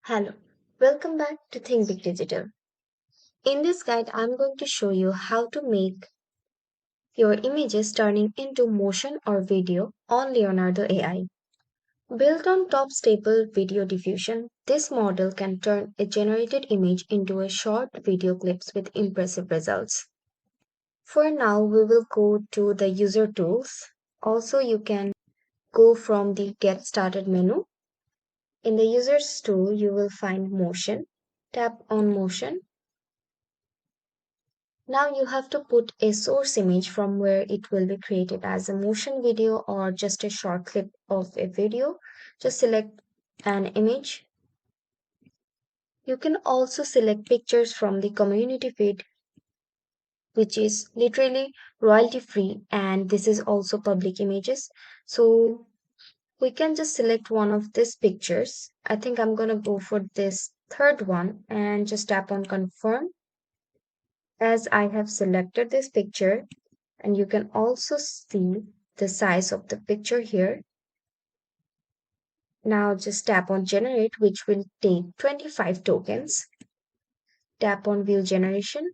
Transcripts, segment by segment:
Hello, welcome back to Think Big Digital. In this guide, I'm going to show you how to make your images turning into motion or video on Leonardo AI. Built on top stable video diffusion, this model can turn a generated image into a short video clips with impressive results. For now, we will go to the user tools. Also, you can go from the get started menu. In the users tool, you will find motion. Tap on motion. Now you have to put a source image from where it will be created as a motion video or just a short clip of a video. Just select an image. You can also select pictures from the community feed, which is literally royalty free, and this is also public images. So we can just select one of these pictures. I think I'm gonna go for this third one and just tap on confirm. As I have selected this picture, and you can also see the size of the picture here. Now just tap on generate, which will take 25 tokens. Tap on view generation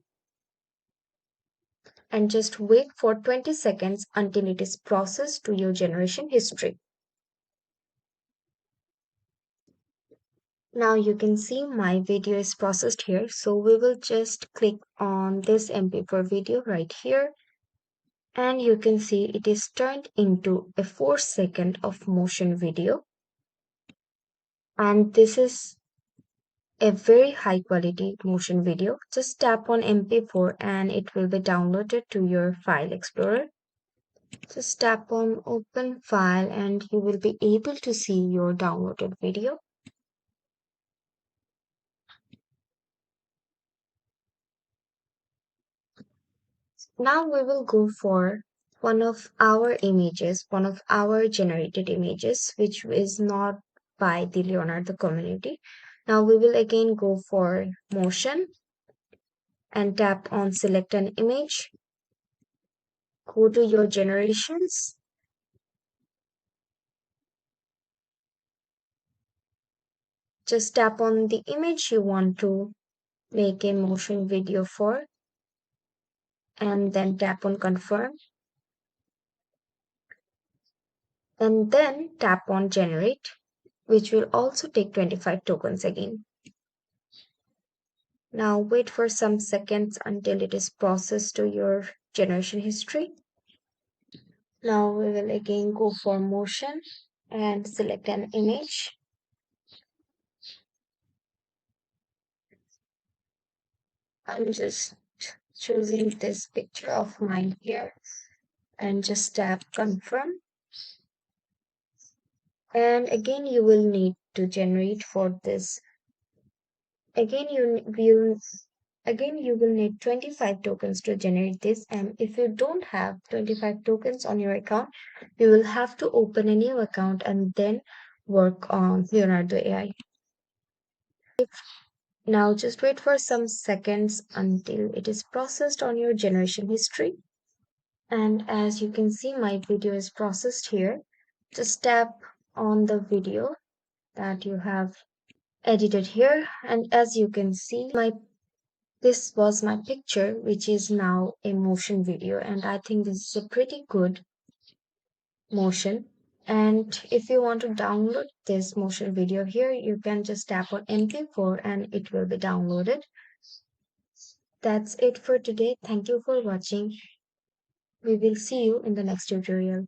and just wait for 20 seconds until it is processed to your generation history. Now you can see my video is processed here. So we will just click on this MP4 video right here. And you can see it is turned into a 4-second of motion video. And this is a very high quality motion video. Just tap on MP4 and it will be downloaded to your file explorer. Just tap on open file and you will be able to see your downloaded video. Now we will go for one of our images, one of our generated images, which is not by the Leonardo community. Now we will again go for motion and tap on select an image. Go to your generations. Just tap on the image you want to make a motion video for and then tap on confirm. And then tap on generate, which will also take 25 tokens again. Now wait for some seconds until it is processed to your generation history. Now we will again go for motion and select an image. I'm just choosing this picture of mine here and just tap confirm. And again you will need to generate for this. Again you will need 25 tokens to generate this, and if you don't have 25 tokens on your account, you will have to open a new account and then work on Leonardo AI. Now just wait for some seconds until it is processed on your generation history. And as you can see, my video is processed here. Just tap on the video that you have edited here, and as you can see, this was my picture, which is now a motion video, and I think this is a pretty good motion. And if you want to download this motion video here, you can just tap on MP4 and it will be downloaded. That's it for today. Thank you for watching. We will see you in the next tutorial.